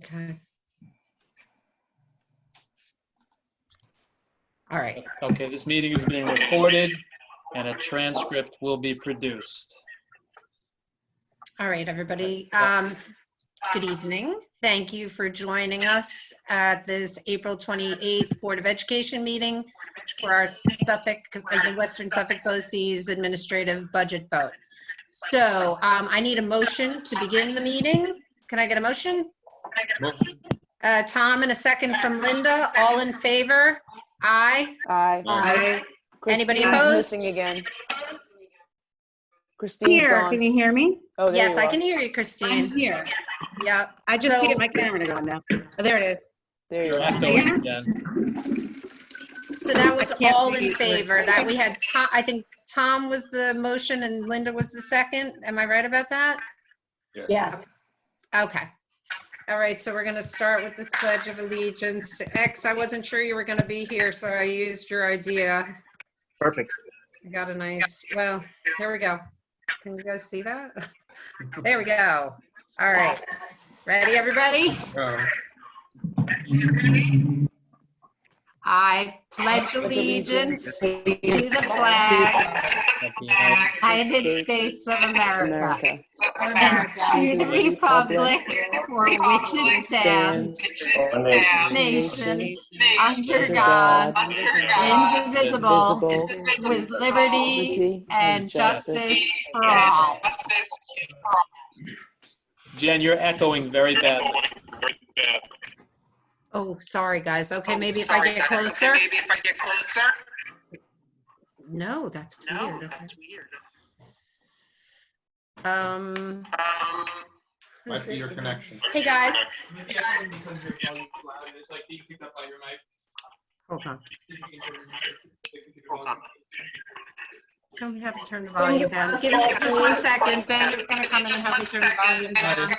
Okay. All right. Okay, this meeting is being recorded and a transcript will be produced. All right, everybody. Good evening. Thank you for joining us at this April 28th Board of Education meeting for our Western Suffolk BOCES administrative budget vote. So I need a motion to begin the meeting. Can I get a motion? Tom, and a second from Linda. All in favor? Aye. Aye. Aye. Anybody Christine's opposed? missing again. Christine's Here, gone. can you hear me? Oh, there Yes, you I are. can hear you, I'm Christine. here. Yep. I just So- get my camera to go now. Oh, there it is. There you You're are. echoing again. So that was I can't all see in you. favor. That we had Tom, I think Tom was the motion and Linda was the second. Am I right about that? Yes. Okay. All right, so we're going to start with the Pledge of Allegiance. X, I wasn't sure you were going to be here, so I used your idea. Perfect. I got a nice, well, here we go. Can you guys see that? There we go. All right. Ready, everybody? I pledge allegiance to the flag of the United States of America and to the republic for which it stands, nation, under God, indivisible, with liberty and justice for all. Jen, you're echoing very badly. Oh, sorry, guys. Okay, maybe if I get closer. No, that's weird. Okay. Might be your connection. Hey, guys. Because your volume's loud, it's like being picked up by your mic. Hold on. See if you can hear me. Tell me how to turn the volume down. Give me just 1 second. Ben is going to come in and help me turn the volume down.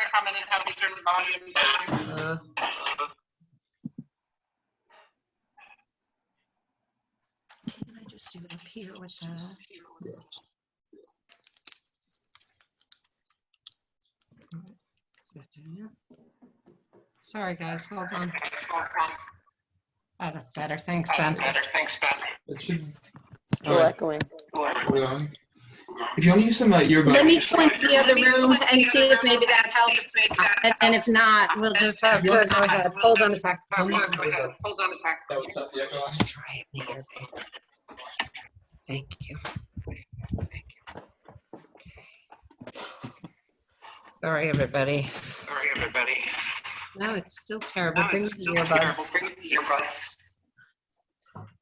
Can I just do it up here with that? Sorry, guys. Hold on. Oh, that's better. Thanks, Ben. It should. Still echoing. Hold on. If you want to use some earbuds. Let me point the other room and see if maybe that helps. And if not, we'll just have to go ahead. Hold on a sec. That would cut the echo off. Let's try it later. Thank you. Sorry, everybody. No, it's still terrible. Bring the earbuds.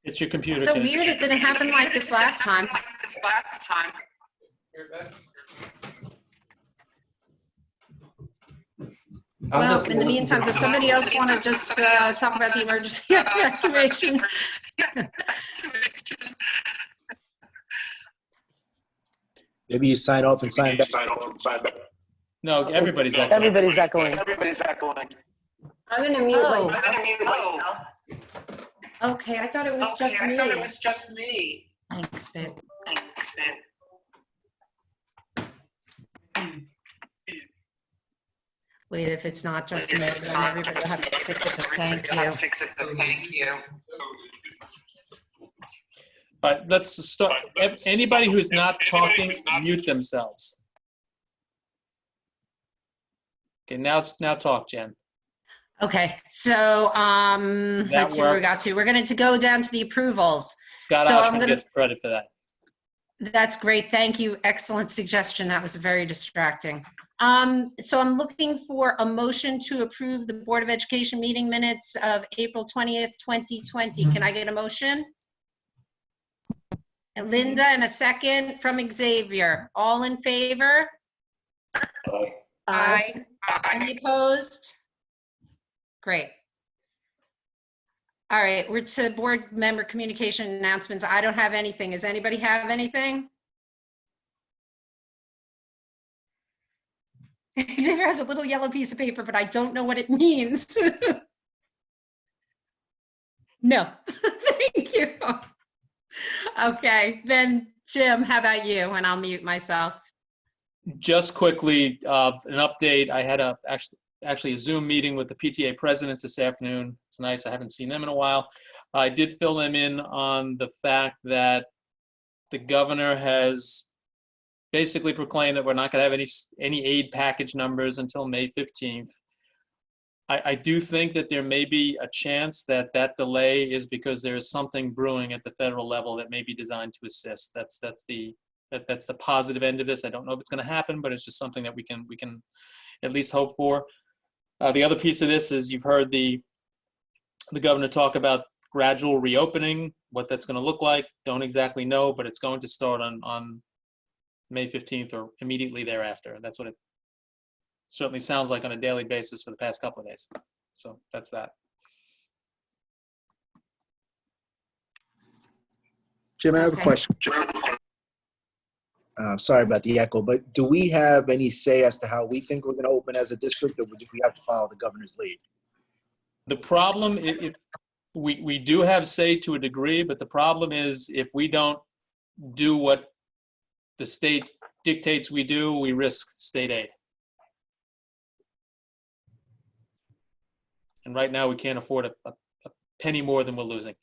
It's your computer. So Jen. weird it didn't happen like this last time. Well, in the meantime, does somebody else want to just talk about the emergency evacuation? Maybe you sign off and sign back. No, everybody's echoing. Everybody's echoing. I'm gonna mute Okay, I thought it was just me. Thanks, babe. Wait, if it's not just me, then everybody will have to fix it, but thank you. All right, let's start. Anybody who's not talking, mute themselves. Okay, now talk, Jen. Okay, so let's see where we got to. We're going to go down to the approvals. Scott So I'm Oshman gonna- gets credit for that. That's great. Thank you. Excellent suggestion. That was very distracting. So I'm looking for a motion to approve the Board of Education meeting minutes of April 20th, 2020. Can I get a motion? And Linda, and a second from Xavier. All in favor? Aye. Any opposed? Great. All right, we're to board member communication announcements. I don't have anything. Does anybody have anything? Xavier has a little yellow piece of paper, but I don't know what it means. No, thank you. Okay, then Jim, how about you? And I'll mute myself. Just quickly, an update. I had actually a Zoom meeting with the PTA presidents this afternoon. It's nice. I haven't seen them in a while. I did fill them in on the fact that the governor has basically proclaimed that we're not going to have any aid package numbers until May 15th. I do think that there may be a chance that that delay is because there is something brewing at the federal level that may be designed to assist. That's the positive end of this. I don't know if it's going to happen, but it's just something that we can at least hope for. The other piece of this is you've heard the governor talk about gradual reopening, what that's going to look like. Don't exactly know, but it's going to start on May 15th or immediately thereafter. That's what it certainly sounds like on a daily basis for the past couple of days. So that's that. Jim, I have a Okay. question. Sorry about the echo, but do we have any say as to how we think we're going to open as a district, or do we have to follow the governor's lead? The problem is we do have say to a degree, but the problem is if we don't do what the state dictates we do, we risk state aid. And right now we can't afford a penny more than we're losing.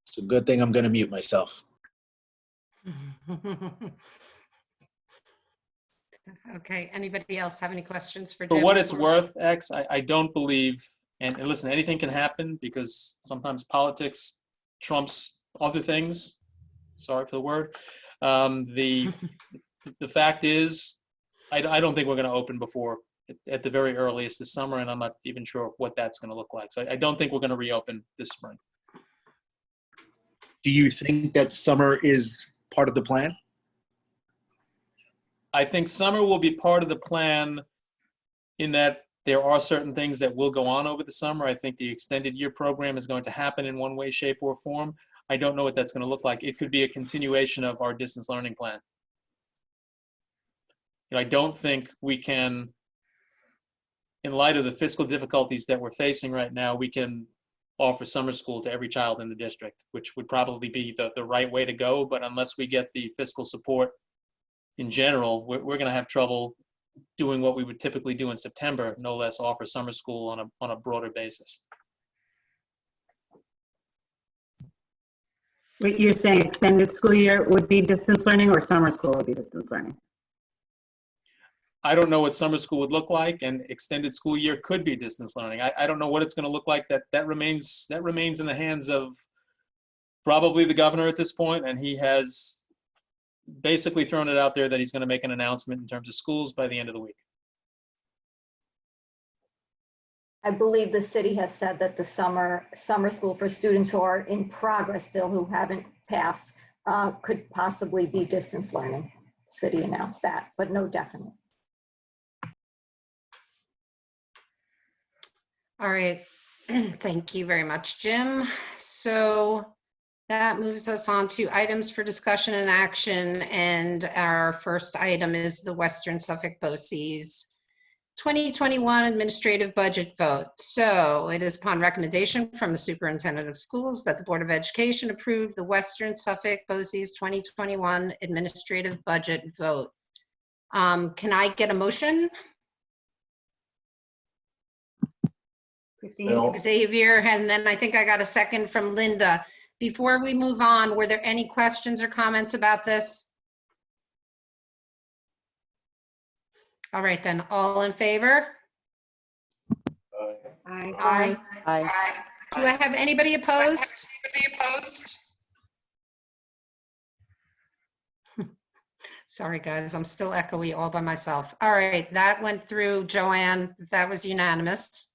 It's a good thing I'm going to mute myself. Okay, anybody else have any questions for For Jim? what it's worth, X, I don't believe, and listen, anything can happen because sometimes politics trumps other things. Sorry for the word. The fact is, I don't think we're going to open before at the very earliest this summer, and I'm not even sure what that's going to look like. So I don't think we're going to reopen this spring. Do you think that summer is part of the plan? I think summer will be part of the plan in that there are certain things that will go on over the summer. I think the extended year program is going to happen in one way, shape, or form. I don't know what that's going to look like. It could be a continuation of our distance learning plan. I don't think we can, in light of the fiscal difficulties that we're facing right now, we can offer summer school to every child in the district, which would probably be the right way to go. But unless we get the fiscal support in general, we're going to have trouble doing what we would typically do in September, no less offer summer school on a broader basis. Wait, you're saying extended school year would be distance learning or summer school would be distance learning? I don't know what summer school would look like, and extended school year could be distance learning. I don't know what it's going to look like. That remains in the hands of probably the governor at this point, and he has basically thrown it out there that he's going to make an announcement in terms of schools by the end of the week. I believe the city has said that the summer school for students who are in progress still, who haven't passed, could possibly be distance learning. City announced that, but no definite. All right, thank you very much, Jim. So that moves us on to items for discussion and action. And our first item is the Western Suffolk BOCES 2021 administrative budget vote. So it is upon recommendation from the superintendent of schools that the Board of Education approve the Western Suffolk BOCES 2021 administrative budget vote. Can I get a motion? Christine? Xavier, and then I think I got a second from Linda. Before we move on, were there any questions or comments about this? All right, then, all in favor? Aye. Aye. Do I have anybody opposed? Sorry, guys, I'm still echoey all by myself. All right, that went through. Joanne, that was unanimous.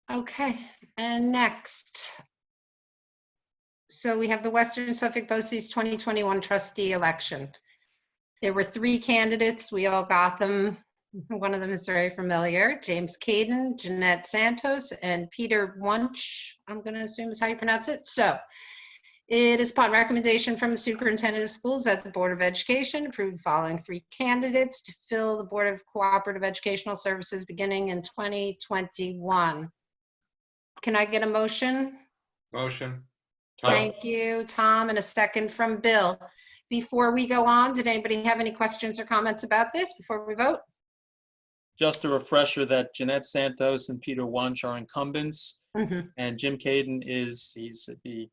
Okay, and next. So we have the Western Suffolk BOCES 2021 trustee election. There were 3 candidates. We all got them. One of them is very familiar, James Caden, Jeanette Santos, and Peter Wunsch, I'm going to assume is how you pronounce it. So it is upon recommendation from the superintendent of schools that the Board of Education approve the following 3 candidates to fill the Board of Cooperative Educational Services beginning in 2021. Can I get a motion? Motion. Thank you, Tom, and a second from Bill. before we go on, did anybody have any questions or comments about this before we vote? Just a refresher that Jeanette Santos and Peter Wunsch are incumbents, Mhm. and Jim Caden he's the,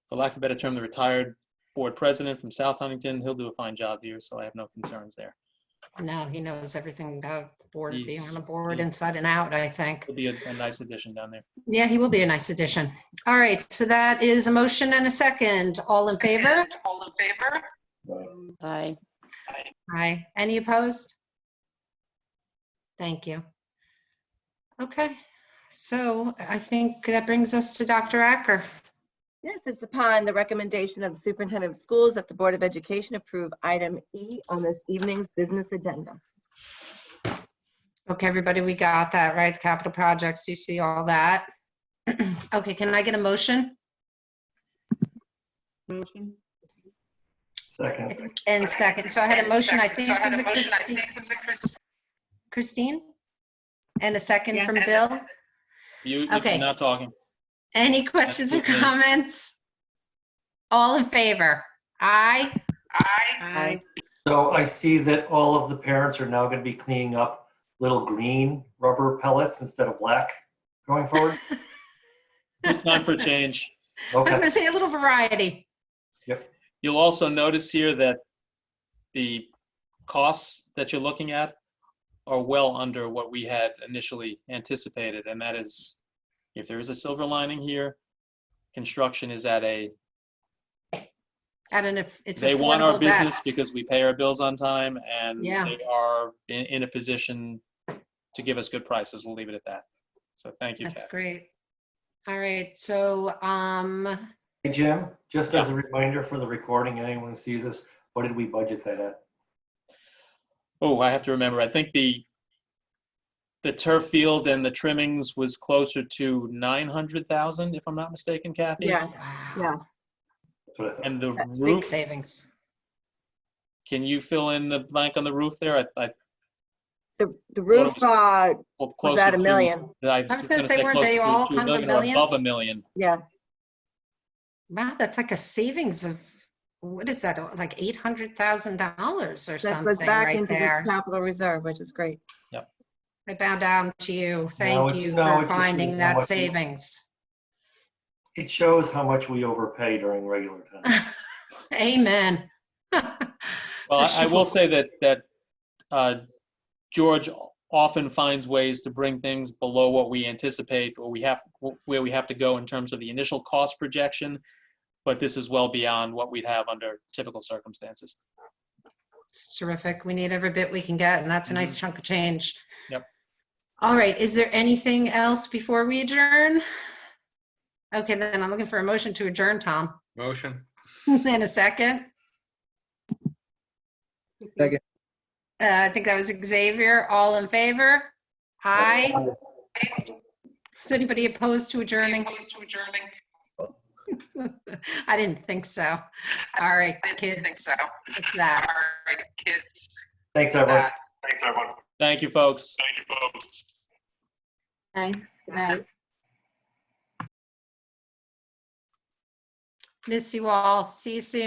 for lack of a better term, the retired board president from South Huntington. He'll do a fine job here, so I have no concerns there. No, he knows everything about board, being He's- on a board he- inside and out, I think. He'll be a nice addition down there. Yeah, he will be a nice addition. All right, so that is a motion and a second. All in favor? Aye. Aye. Any opposed? Thank you. Okay, so I think that brings us to Dr. Acker. Yes, it's upon the recommendation of the superintendent of schools that the Board of Education approve item E on this evening's business agenda. Okay, everybody, we got that, right? The capital projects, you see all that. Okay, can I get a motion? Motion. Second. And second, so I had a motion, I think, was it Christine? And a second from Bill? You're Okay. not talking. Any questions or That's okay. comments? All in favor? Aye? Aye. So I see that all of the parents are now going to be cleaning up little green rubber pellets instead of black going forward. It's time for a change. I was Okay. gonna say a little variety. You'll also notice here that the costs that you're looking at are well under what we had initially anticipated, and that is, if there is a silver lining here, construction is at a, I don't know if it's they want our affordable business best. because we pay our bills on time, and Yeah. they are in a position to give us good prices. We'll leave it at that. So thank you, That's Kat. great. All right, so, Hey, Jim, just as a reminder for the recording, anyone who sees this, what did we budget that at? Oh, I have to remember, I think the turf field and the trimmings was closer to 900,000, if I'm not mistaken, Kathy? Yes, wow, yeah. That's what I thought. And the That's big roof, savings. can you fill in the blank on the roof there? I The roof well, was closer at $1 to- million. I was gonna say, weren't closer they to- all to a kind of a million or million? above $1 million. Yeah, Wow, that's like a savings of, what is that, like $800,000 or that something goes back right into the there. capital reserve, which is great. I bow down to you. Thank it's- you no, for it just finding is how that much we- savings. It shows how much we overpay during regular time. Amen. Well, For I will sure. say that George often finds ways to bring things below what we anticipate, or where we have to go in terms of the initial cost projection, but this is well beyond what we'd have under typical circumstances. It's terrific. We need every bit we can get, and that's a nice chunk of change. Yep. All right, is there anything else before we adjourn? Okay, then I'm looking for a motion to adjourn, Tom. Motion. In a second. Second. I think that was Xavier. All in favor? Aye. Is anybody opposed to adjourning? I didn't think so. All right, kids. It's that. Thanks, everyone. Thank you, folks. Aye. Good night. Miss you all. See you soon.